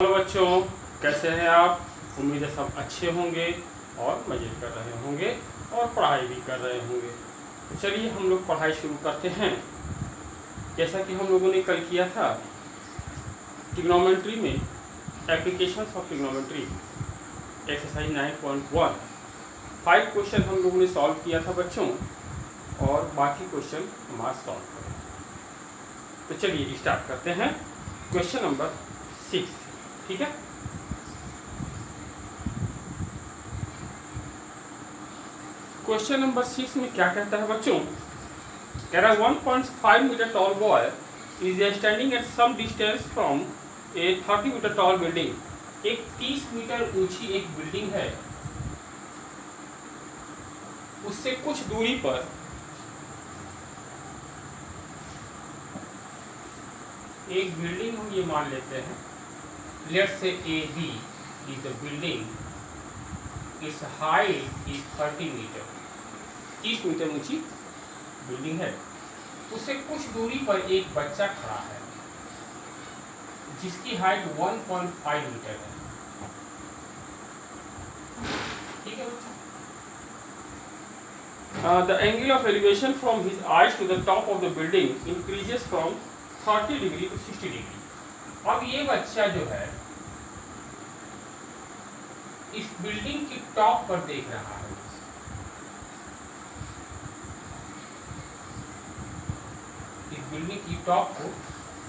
Hello बच्चों, कैसे हैं आप। उम्मीद है सब अच्छे होंगे और मज़े कर रहे होंगे और पढ़ाई भी कर रहे होंगे। तो चलिए हम लोग पढ़ाई शुरू करते हैं। जैसा कि हम लोगों ने कल किया था, ट्रिग्नोमेट्री में applications of trigonometry exercise 9.1 5 question हम लोगों ने सॉल्व किया था बच्चों, और बाकी क्वेश्चन हम आज सॉल्व करेंगे। तो चलिए स्टार्ट करते हैं क्वेश्चन नंबर 6। ठीक है, क्वेश्चन नंबर 6 में क्या कहता है बच्चों। कह रहा है 1.5 metre tall boy is standing at some distance from a 30 metre tall building. एक 30 मीटर ऊंची एक बिल्डिंग है, उससे कुछ दूरी पर एक बिल्डिंग हम ये मान लेते हैं। Let's say A B is the building, its height is 30 metre. 30 metre ऊंची बिल्डिंग है, उससे कुछ दूरी पर एक बच्चा खड़ा है जिसकी हाइट 1.5 मीटर है। ठीक है बच्चा। The angle of elevation from his eyes to the top of the building increases from 30 degree to 60 degree. अब ये बच्चा जो है इस बिल्डिंग की टॉप पर देख रहा है। इस बिल्डिंग की टॉप को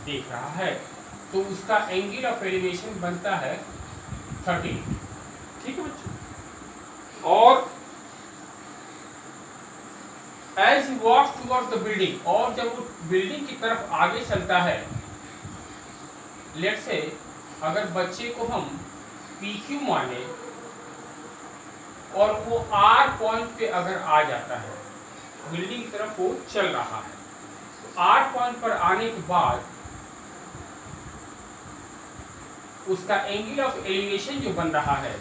देख रहा है, तो उसका एंगल ऑफ एलिवेशन बनता है 30। ठीक है बच्चों। और as he walks towards the building, और जब वो बिल्डिंग की तरफ आगे चलता है, लेट्स से अगर बच्चे को हम PQ माने और वो R पॉइंट पे अगर आ जाता है, बिल्डिंग की तरफ वो चल रहा है, तो R पॉइंट पर आने के बाद उसका एंगल ऑफ एलिवेशन जो बन रहा है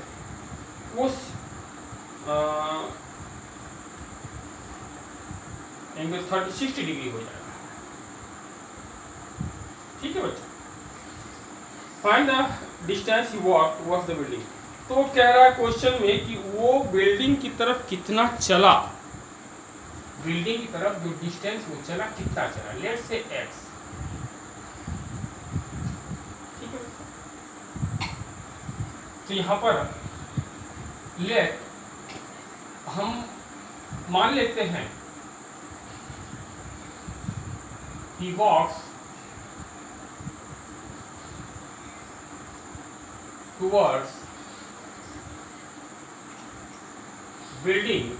उस एंगल 60 डिग्री हो जाएगा। ठीक है बच्चा। Find the distance he walk towards the building. तो कह रहा है क्वेश्चन में कि वो बिल्डिंग की तरफ कितना चला, बिल्डिंग की तरफ जो डिस्टेंस वो चला कितना चला। Let's say x। ठीक है, तो यहाँ पर लेट हम मान लेते हैं he walks towards building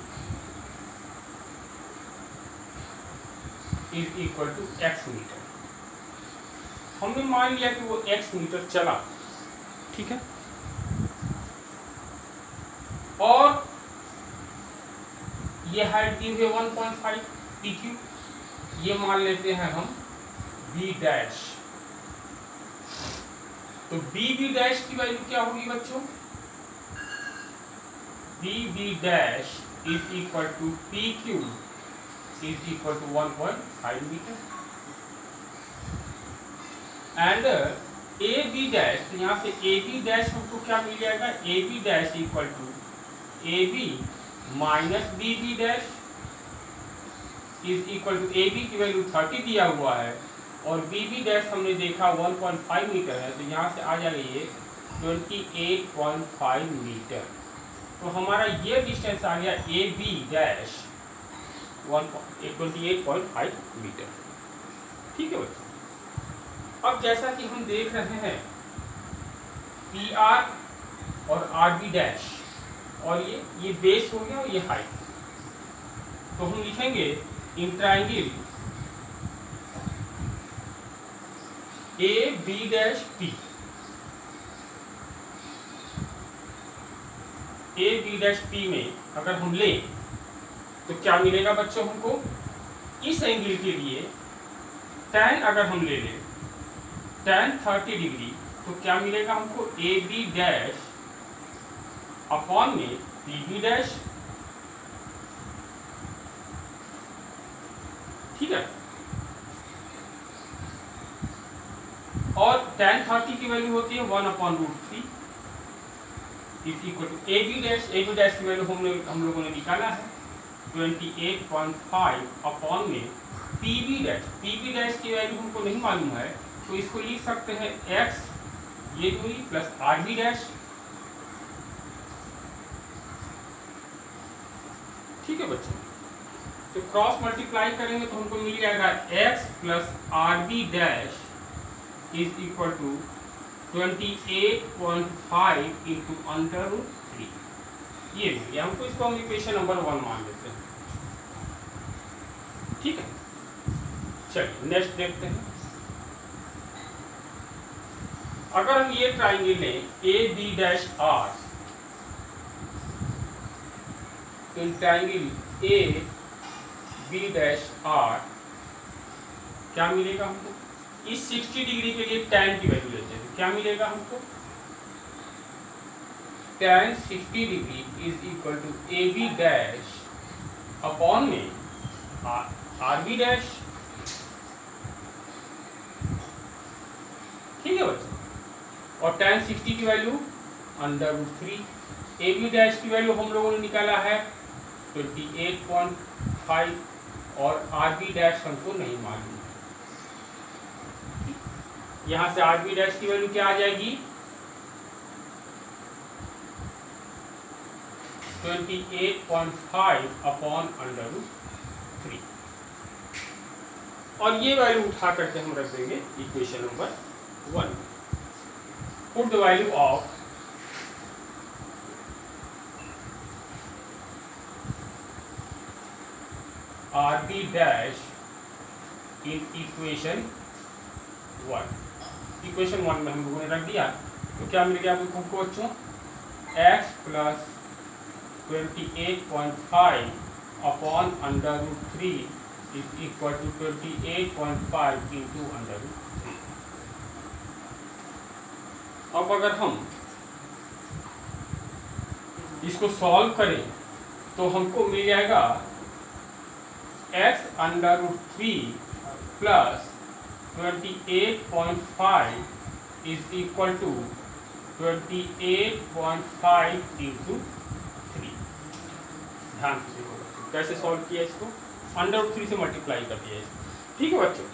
is equal to x metre. हमने मान लिया कि वो x मीटर चला। ठीक है, और ये हाइट दी हुई है 1.5 PQ। ये मान लेते हैं हम B डैश। तो B डैश की वैल्यू क्या होगी बच्चों। B dash is equal to PQ is equal to 1.5 metre. And AB dash, तो यहाँ से AB डैश हमको क्या मिल जाएगा। AB dash equal to AB minus BB dash is equal to AB की वैल्यू 30 दिया हुआ है और BB डैश हमने देखा 1.5 मीटर है, तो यहाँ से आ जाएगा ये 28.5 मीटर। तो हमारा ये डिस्टेंस आ गया AB डैश 28.5 मीटर। ठीक है बच्चों। अब जैसा कि हम देख रहे हैं PR और RB डैश, और ये बेस हो गया और ये हाइट, तो हम लिखेंगे in triangle AB dash P। AB dash P में अगर हम लें तो क्या मिलेगा बच्चों हमको। इस एंगल के लिए tan अगर हम ले लें tan 30 डिग्री, तो क्या मिलेगा हमको AB डैश अपॉन में BB डैश। ठीक है, और tan 30 की वैल्यू होती है 1/√3 is equal to A B dash की वैल्यू हम लोगों ने निकाला है 28.5 अपॉन में पी बी डैश की वैल्यू हमको नहीं मालूम है, तो इसको लिख सकते हैं x ये दूरी प्लस आर बी डैश। ठीक है बच्चों, तो क्रॉस मल्टीप्लाई करेंगे तो हमको मिल जाएगा x plus R B dash is equal to 28.5 into √3। ये मिल गया हमको, इसको हम इक्वेशन नंबर 1 मान लेते हैं। ठीक है, चलिए नेक्स्ट देखते हैं। अगर हम ये ट्राइंगल लें A B dash R, in triangle A B dash R क्या मिलेगा हमको? इस 60 डिग्री के लिए tan की वैल्यू लेते हैं तो क्या मिलेगा हमको? tan 60 degree is equal to A B dash upon में आर बी डैश। ठीक है बच्चों, और tan 60 की वैल्यू √3। ए बी डैश की वैल्यू हम लोगों ने निकाला है 28.5 और आर बी डैश हमको नहीं मालूम। यहां से आर बी डैश की वैल्यू क्या आ जाएगी? 28.5 अपॉन √3, और ये वैल्यू उठा करके हम रख देंगे equation number 1। Put the value of R B dash in equation 1। Equation 1 में हम लोगों ने रख दिया, तो क्या मिल गया आपको बच्चों? x plus 28.5 upon √3 is equal to 28.5 into √3। अब अगर हम इसको सॉल्व करें तो हमको मिल जाएगा x √3 plus 28.5 is equal to 28.5 into 3। ध्यान से देखो बच्चों कैसे सॉल्व किया इसको, √3 से मल्टीप्लाई कर दिया इसको। ठीक है बच्चों,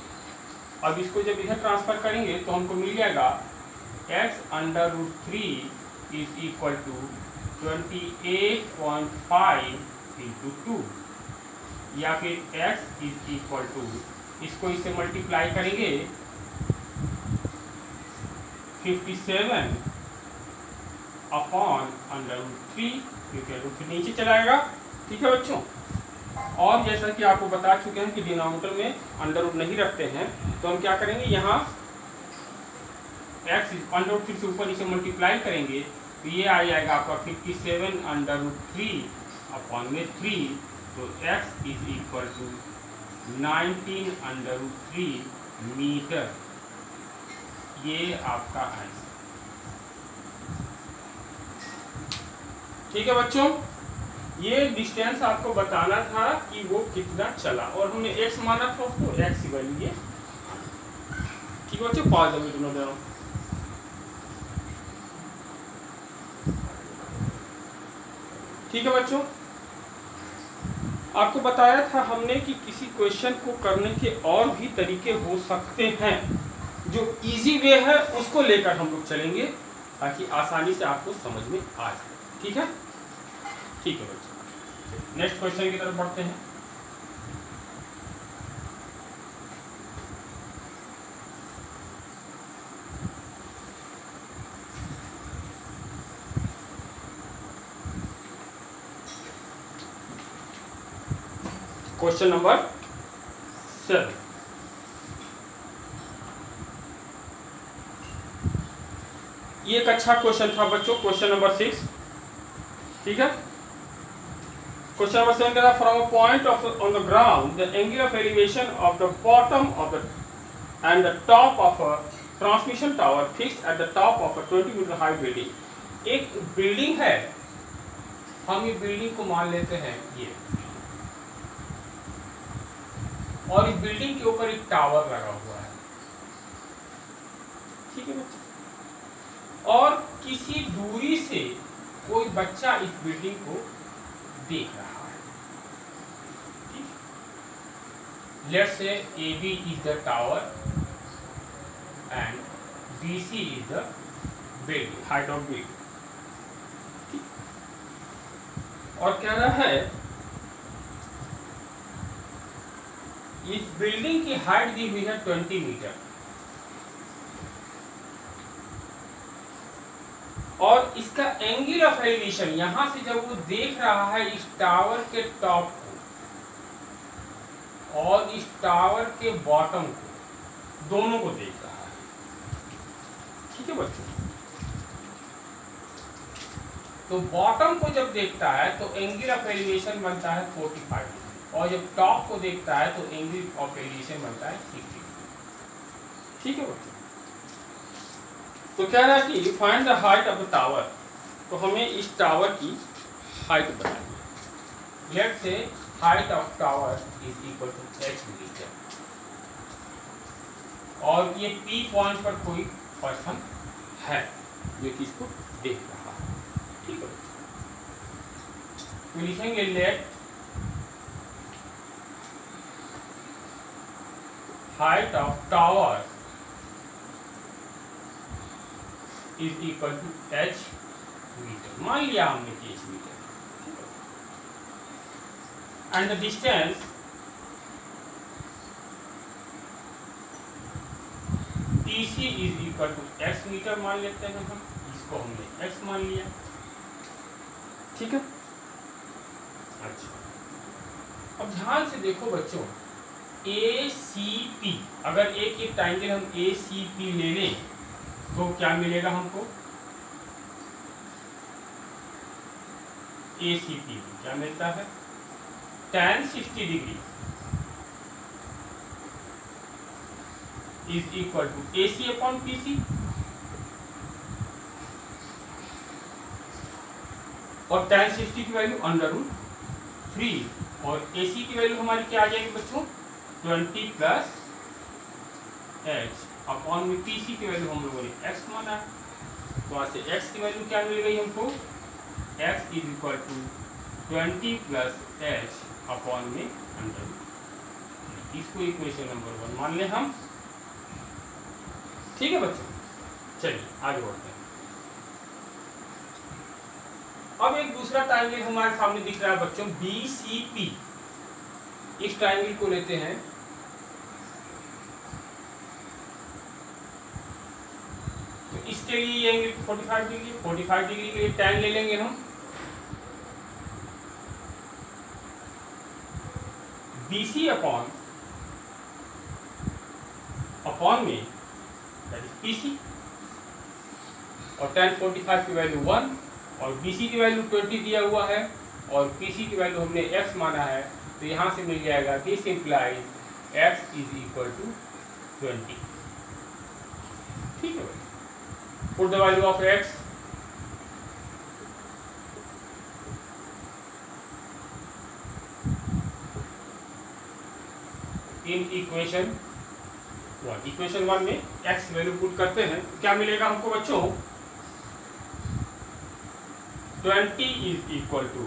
अब इसको जब इधर ट्रांसफर करेंगे तो हमको मिल जाएगा x √3 is equal to 28.5 into 2, या फिर x इज इक्वल टू, इसको इससे मल्टीप्लाई करेंगे 57 अपॉन √3, क्योंकि √3 नीचे चलाएगा। ठीक है बच्चों, और जैसा कि आपको बता चुके हैं कि डिनोमिनेटर में अंडर नहीं रखते हैं, तो हम क्या करेंगे, यहाँ x √3 से ऊपर इसे मल्टीप्लाई करेंगे तो ये आ जाएगा आपका 57 √3 अपॉन में 3, तो x is equal to 19 √3 metre. ये आपका आंसर। ठीक है बच्चों, ये डिस्टेंस आपको बताना था कि वो कितना चला, और हमने x माना था उसको, x की वैल्यू ये। ठीक है बच्चों, पॉज अभी दोनों दोनों। ठीक है बच्चों, आपको बताया था हमने कि किसी क्वेश्चन को करने के और भी तरीके हो सकते हैं, जो इजी वे है उसको लेकर हम लोग चलेंगे ताकि आसानी से आपको समझ में आ जाए। ठीक है, ठीक है बच्चों, नेक्स्ट क्वेश्चन की तरफ बढ़ते हैं। Question number 7। ये एक अच्छा क्वेश्चन था बच्चों, क्वेश्चन नंबर 6। ठीक है, क्वेश्चन नंबर 7 कहता है from a point of on the ground the angle of elevation of the bottom of the and the top of a transmission tower fixed at the top of a 20 metre high building. एक building है, हम ये building को मान लेते हैं ये, और इस बिल्डिंग के ऊपर एक टावर लगा हुआ है। ठीक है बच्चे। और किसी दूरी से कोई बच्चा इस बिल्डिंग को देख रहा है, ठीक। Let's say AB is the tower and BC is the building, height of building, ठीक। और कह रहा है इस बिल्डिंग की हाइट दी हुई है 20 मीटर और इसका एंगल ऑफ एलिवेशन, यहां से जब वो देख रहा है इस टावर के टॉप को और इस टावर के बॉटम को, दोनों को देख रहा है, ठीक है बच्चों। तो बॉटम को जब देखता है तो एंगल ऑफ एलिवेशन बनता है 45 डिग्री और जब टॉप को देखता है तो एंगल ऑफ एलिवेशन बनता है 60 डिग्री, ठीक है बच्चों। तो कह रहा है कि find the height of the tower, तो हमें इस टावर की हाइट बतानी है। Let's say height of tower is equal to h metre और ये P पॉइंट पर कोई पर्सन है जो कि इसको देख रहा है, ठीक है। तो लिखेंगे let height of tower is equal to h metre, मान लिया हमने कि h metre, and the distance TC is equal to x metre मान लेते हैं हम, इसको हमने x मान लिया, ठीक है। अच्छा, अब ध्यान से देखो बच्चों, ACP, अगर एक ट्रायंगल हम ACP ले लें तो क्या मिलेगा हमको, ACP क्या मिलता है, tan 60 degree is equal to AC upon PC और tan 60 की वैल्यू √3 और AC की वैल्यू हमारी क्या आ जाएगी बच्चों, 20 प्लस h अपॉन में PC की वैल्यू हम लोगों ने x माना, तो वहां से x की वैल्यू क्या मिल गई हमको, x is equal to 20 plus h upon में √3, इसको इक्वेशन नंबर 1 मान ले हम, ठीक है बच्चों। चलिए आगे बढ़ते हैं। अब एक दूसरा ट्रायंगल हमारे सामने दिख रहा है बच्चों, BCP, इस ट्रायंगल को लेते हैं, तो इसके लिए ये एंगल 45 डिग्री, 45 डिग्री के लिए tan ले लेंगे हम, BC अपॉन में PC और tan 45 की वैल्यू 1 और BC की वैल्यू 20 दिया हुआ है और PC की वैल्यू हमने x माना है, तो यहाँ से मिल जाएगा this implies x is equal to 20, ठीक है। Put the value of x, in equation 1, equation 1 में x वैल्यू पुट करते हैं तो क्या मिलेगा हमको बच्चों, 20 is equal to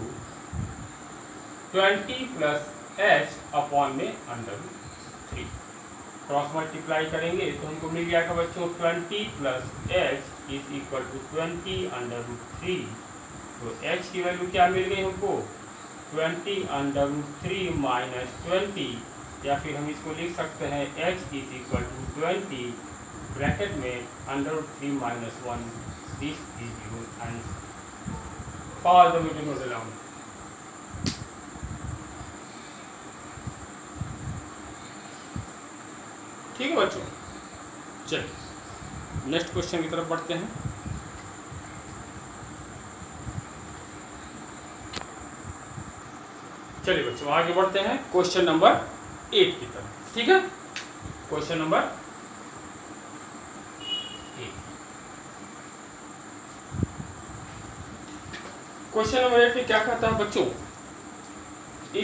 20 plus h upon में √3, क्रॉस मल्टीप्लाई करेंगे तो हमको मिल जाएगा बच्चों 20 plus h is equal to 20 √3, तो h की वैल्यू क्या मिल गई हमको, 20 √3 माइनस 20, या फिर हम इसको लिख सकते हैं h is equal to 20 bracket में √3 minus 1, this is your answer. Pause the video, note down. ठीक है बच्चों, चलिए नेक्स्ट क्वेश्चन की तरफ बढ़ते हैं। चलिए बच्चों आगे बढ़ते हैं क्वेश्चन नंबर 8 की तरफ, ठीक है। क्वेश्चन नंबर 8, क्वेश्चन नंबर 8 में क्या कहता है बच्चों,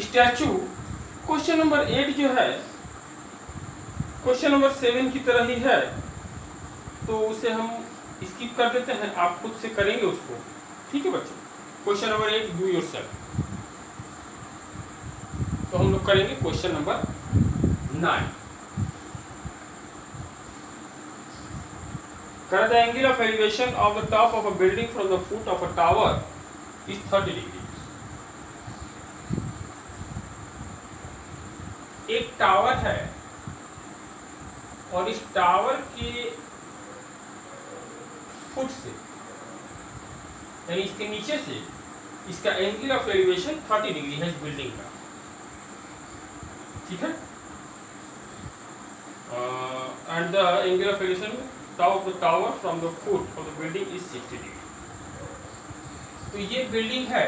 स्टैचू, क्वेश्चन नंबर 8 जो है क्वेश्चन नंबर 7 की तरह ही है, तो उसे हम स्किप कर देते हैं, आप खुद से करेंगे उसको। ठीक है बच्चों, क्वेश्चन नंबर 8 डू योरसेल्फ। तो हम लोग करेंगे question number 9। The angle of elevation of the top of a building from the foot of a tower is 30 degree. एक टावर है और इस टावर के फुट से यानी इसके नीचे से इसका एंगल ऑफ एलिवेशन 30 डिग्री है इस बिल्डिंग का। ठीक है, and the angle of elevation top of the tower from the foot of the building is 60 degree। तो ये बिल्डिंग है,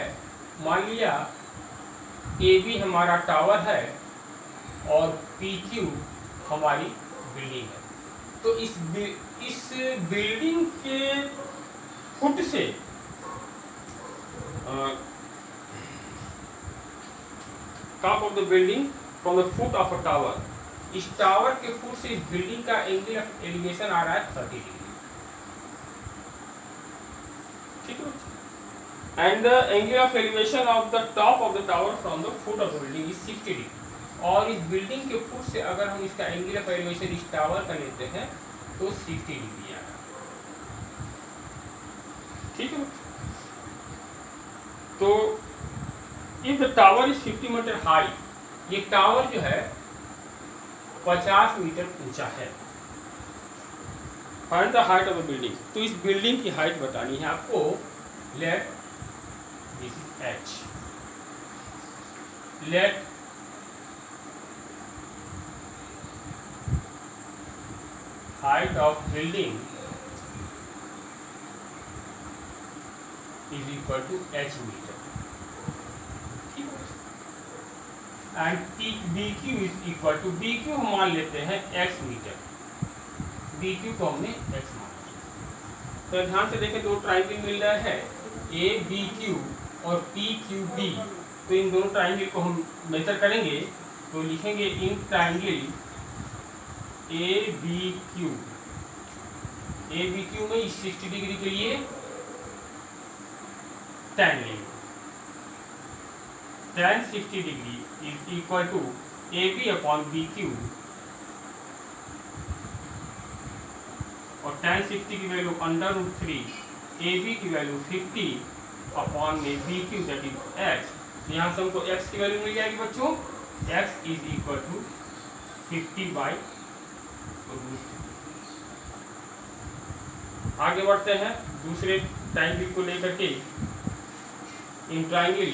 मान लिया AB हमारा टावर है और PQ हमारी बिल्डिंग है। तो इस बिल्डिंग के फुट से top of the building from the foot of a tower, इस टावर के फुट से इस बिल्डिंग का एंगल ऑफ एलिवेशन आ रहा है 30 डिग्री। ठीक है, and the angle of elevation of the top of the tower from the foot of the building is 60 degree. और इस बिल्डिंग के फुट से अगर हम इसका एंगल ऑफ एलिवेशन इस टावर का लेते हैं तो 60 डिग्री आ रहा है। ठीक है, तो if the tower is 50 metre high, ये टावर जो है 50 मीटर ऊंचा है। Find the height of the building. तो इस बिल्डिंग की हाइट बतानी है आपको। Let this is h, let height of building is equal to h metre. And BQ is equal to, BQ हम मान लेते हैं x मीटर, BQ को हमने x मान लिया। तो ध्यान से देखें, दो ट्राइंगल मिल रहा है ABQ और PQB। तो इन दोनों ट्राइंगल को हम मेजर करेंगे तो लिखेंगे इन ट्राइंगल ABQ में 60 डिग्री के लिए tan लेंगे। tan 60 degree is equal to AB upon BQ, और tan 60 की वैल्यू √3, AB की वैल्यू 50 अपॉन में BQ दैट इज x। यहाँ से हमको x की वैल्यू मिल जाएगी बच्चों, x इज इक्वल टू 50/√3। आगे बढ़ते हैं दूसरे ट्राइंगल को लेकर के। In triangle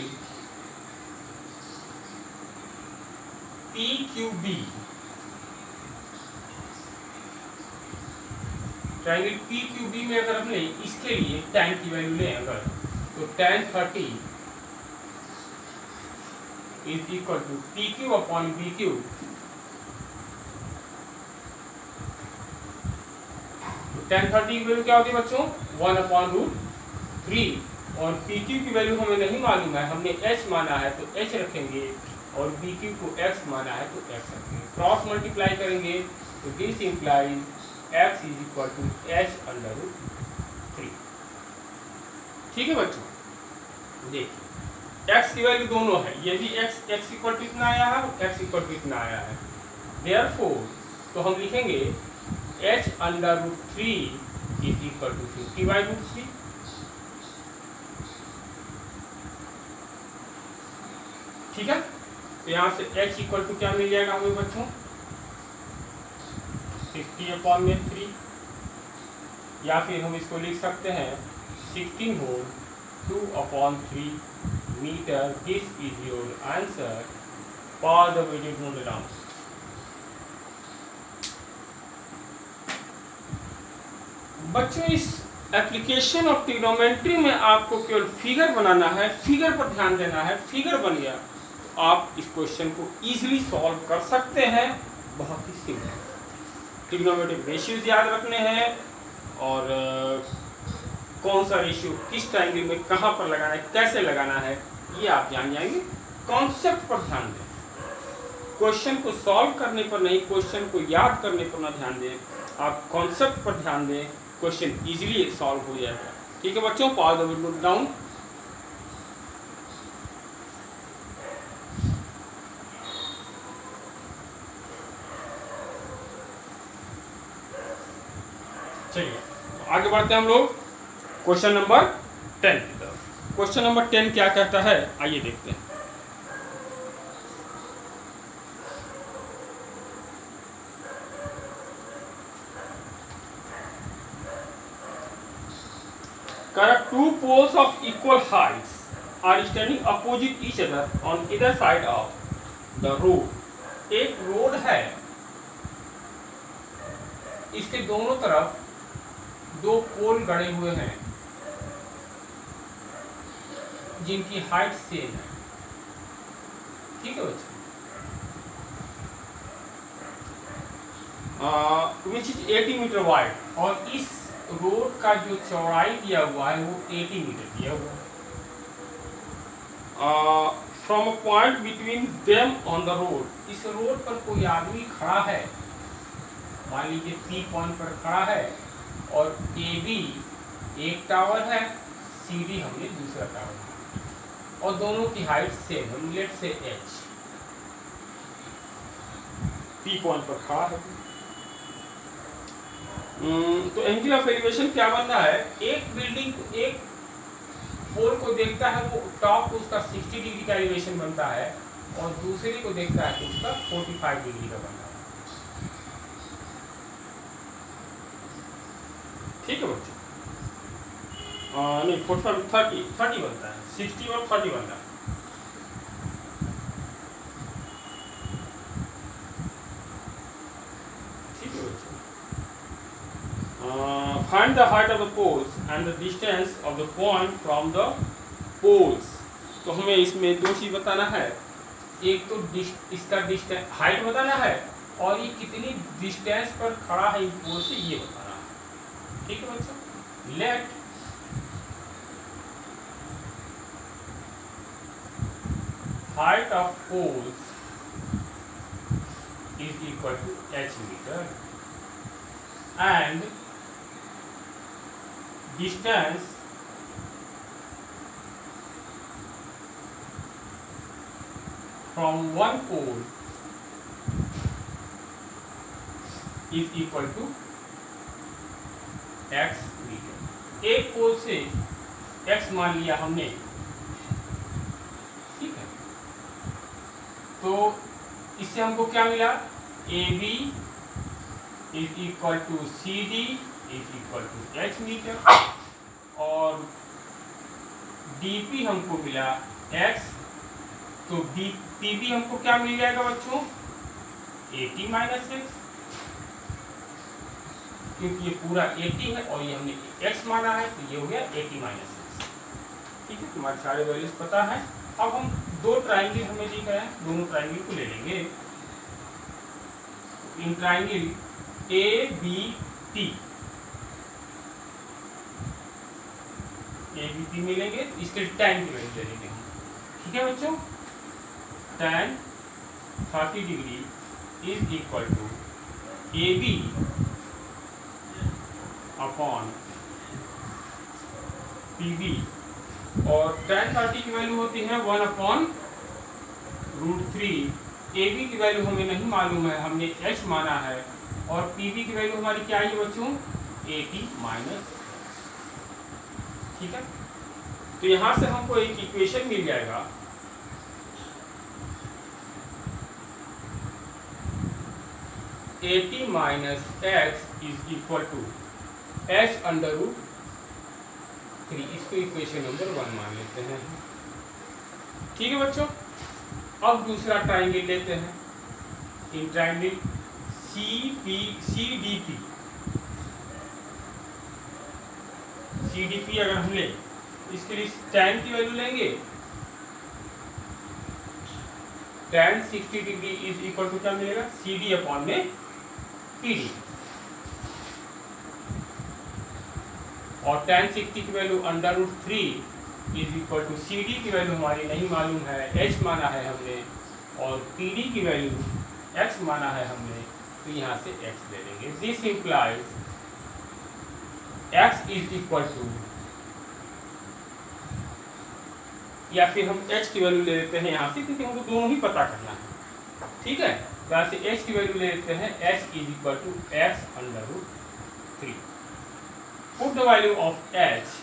PQB, triangle PQB में अगर हमने इसके लिए tan की वैल्यू लें अगर, तो tan 30 is equal to PQ upon BQ। tan 30 की वैल्यू क्या होती है बच्चों, 1/√3, और PQ की वैल्यू हमें नहीं मालूम है, हमने h माना है तो h रखेंगे, और BQ को x माना है तो x रखेंगे। क्रॉस मल्टीप्लाई करेंगे तो this implies x is equal to h/√3। ठीक है बच्चों, देखिए x की वैल्यू दोनों है, ये भी x इक्वल टू इतना आया है और x इक्वल टू इतना आया है। देयरफॉर तो हम लिखेंगे h/√3 इज इक्वल टू 50/√3। ठीक है, तो यहाँ से h इक्वल टू क्या मिल जाएगा हमें बच्चों, 50/3, या फिर हम इसको लिख सकते हैं 16 whole 2/3 metre. This is your answer. Pause the video, note it down. बच्चों, इस एप्लीकेशन ऑफ ट्रिग्नोमेट्री में आपको केवल फिगर बनाना है, फिगर पर ध्यान देना है। फिगर बन गया, आप इस क्वेश्चन को इजीली सॉल्व कर सकते हैं। बहुत ही सिंपल, ट्रिग्नोमेट्रिक रेशियोज याद रखने हैं और कौन सा रेशियो किस ट्रायंगल में कहाँ पर लगाना है, कैसे लगाना है, ये आप जान जाएंगे। कॉन्सेप्ट पर ध्यान दें, क्वेश्चन को सॉल्व करने पर नहीं, क्वेश्चन को याद करने पर ना ध्यान दें। आप कॉन्सेप्ट पर ध्यान दें, क्वेश्चन इजीली सॉल्व हो जाएगा। ठीक है बच्चों, पॉज द वीडियो डाउन। चलिए आगे बढ़ते हैं हम लोग क्वेश्चन नंबर 10 की तरफ। क्वेश्चन नंबर 10 क्या कहता है, आइए देखते हैं। Correct, two poles of equal heights are standing opposite each other on either side of the road। एक रोड है, इसके दोनों तरफ दो पोल गड़े हुए हैं जिनकी हाइट सेम है। ठीक है बच्चे, विच इज 80 मीटर वाइड, और इस रोड का जो चौड़ाई दिया हुआ है वो 80 मीटर दिया हुआ है। From a point between them on the road, इस रोड पर कोई आदमी खड़ा है, मान लीजिए पी पॉइंट पर खड़ा है, और ए बी एक टावर है, सी डी हमने दूसरा टावर है, और दोनों की हाइट सेम है, लेट से एच। पी पॉइंट पर खड़ा है, तो एंगल ऑफ एलिवेशन क्या बनना है, एक बिल्डिंग को, एक पोल को देखता है वो टॉप को उसका 60 डिग्री का एलिवेशन बनता है, और दूसरे को देखता है तो उसका 45 डिग्री का बनता है। ठीक है बच्चों, नहीं 45 30 बनता है, 60 और 30 बनता है। ठीक है बच्चों, find the height of the poles and the distance of the point from the poles। तो हमें इसमें दो चीज बताना है, एक तो इसका डिस्टेंस हाइट बताना है, और ये कितनी डिस्टेंस पर खड़ा है इन पोल से ये बताना है। ठीक है बच्चों, late height of poles is equal to h meter and distance from one pole is equal to x metre. एक पोल से x मान लिया हमने, ठीक है, तो इससे हमको क्या मिला, A B is equal to C D is equal to H metre, और डी पी हमको मिला x, तो डी पी बी हमको क्या मिल जाएगा बच्चों, 80 माइनस एक्स, क्योंकि ये पूरा 80 है और ये हमने x माना है, तो ये हो गया 80 माइनस एक्स। ठीक है, तुम्हारे सारे वैल्यूज पता है। अब हम दो ट्राइंगल हमें दिख रहे हैं, दोनों ट्राइंगल को ले लेंगे। In triangle A B T, A B T मिलेंगे, तो इसके tan की वैल्यू ले लेंगे हम। ठीक है बच्चों, tan 30 degree is equal to A B upon P B, और tan 30 की वैल्यू होती है 1/√3। ए बी की वैल्यू हमें नहीं मालूम है, हमने h माना है, और पी बी की वैल्यू हमारी क्या है बच्चों, 80 माइनस। ठीक है, तो यहां से हमको एक इक्वेशन मिल जाएगा, eighty minus x is equal to h/√3। इसको इक्वेशन नंबर 1 मान लेते हैं। ठीक है बच्चों, अब दूसरा ट्राइंगल लेते हैं। इन ट्राइंगल सी डी पी अगर हम ले, इसके लिए tan की वैल्यू लेंगे, tan 60 degree is equal to क्या मिलेगा, सी डी अपॉन में पी डी, और tan 60 की value √3 is equal to C D की वैल्यू हमारी नहीं मालूम है, h माना है हमने, और पी डी की वैल्यू x माना है हमने, तो यहाँ से x ले लेंगे। This implies x is equal to, या फिर हम h की वैल्यू ले लेते हैं यहाँ से, क्योंकि हमको दोनों ही पता करना है, ठीक है। तो यहाँ से h की वैल्यू ले लेते हैं, h is equal to x under root 3। Put the value of h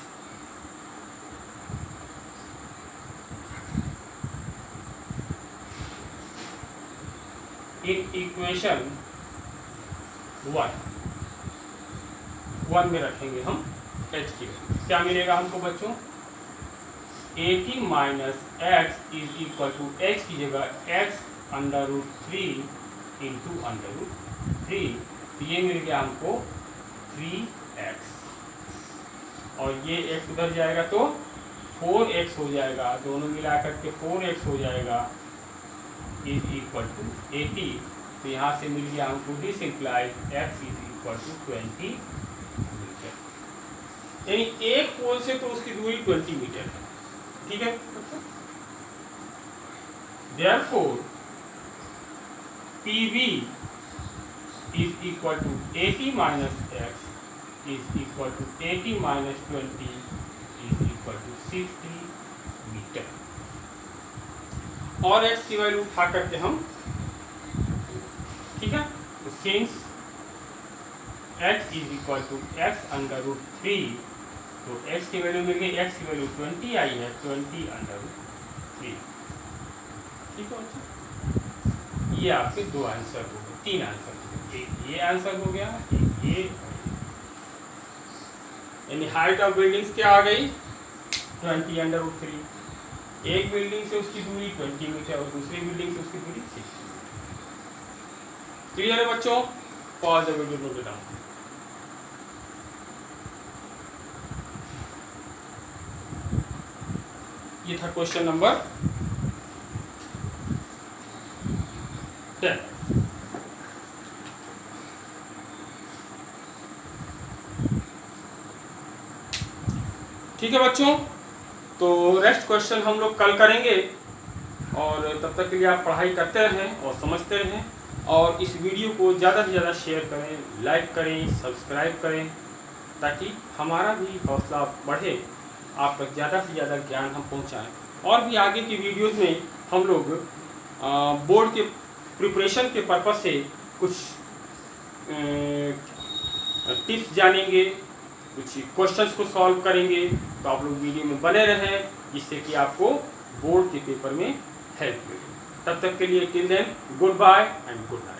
in equation 1 में रखेंगे हम h की वैल्यू। क्या मिलेगा हमको बच्चों? 80 minus x is equal to h की जगह x under root 3 into under root 3, तो ये मिल गया हमको 3x, और ये x उधर जाएगा तो 4x हो जाएगा, दोनों मिला करके 4x हो जाएगा, इज इक्वल टू 80। तो यहाँ से मिल गया हमको, this implies x is equal to 20 metre, यानी एक पोल से तो उसकी दूरी 20 मीटर है, ठीक है। Therefore PV is equal to 80 minus x is equal to 80 minus 20 is equal to 60 metre. और x की वैल्यू उठा करके हम, ठीक है, तो since h is equal to x under root 3, तो x की वैल्यू मिल गई, x की वैल्यू 20 आई है, 20 अंडर रूट 3, ठीक है। ये आपके दो आंसर हो गए, तीन आंसर हो गए, एक ये आंसर हो गया, एक ये, यानी हाइट ऑफ बिल्डिंग्स क्या आ गई? 20 अंडर रूट 3। एक बिल्डिंग से उसकी दूरी 20 मीटर और दूसरी बिल्डिंग से उसकी दूरी 60 मीटर। क्लियर है बच्चों? Pause the video, note it down. ये था क्वेश्चन नंबर 10। ठीक है बच्चों, तो रेस्ट क्वेश्चन हम लोग कल करेंगे, और तब तक के लिए आप पढ़ाई करते रहें और समझते रहें, और इस वीडियो को ज़्यादा से ज़्यादा शेयर करें, लाइक करें, सब्सक्राइब करें, ताकि हमारा भी हौसला बढ़े, आप तक ज़्यादा से ज़्यादा ज्ञान हम पहुंचाएं। और भी आगे की वीडियोस में हम लोग बोर्ड के प्रिपरेशन के पर्पस से कुछ टिप्स जानेंगे, कुछ क्वेश्चंस को सॉल्व करेंगे, तो आप लोग वीडियो में बने रहें, जिससे कि आपको बोर्ड के पेपर में हेल्प मिले। तब तक के लिए till then goodbye and good night.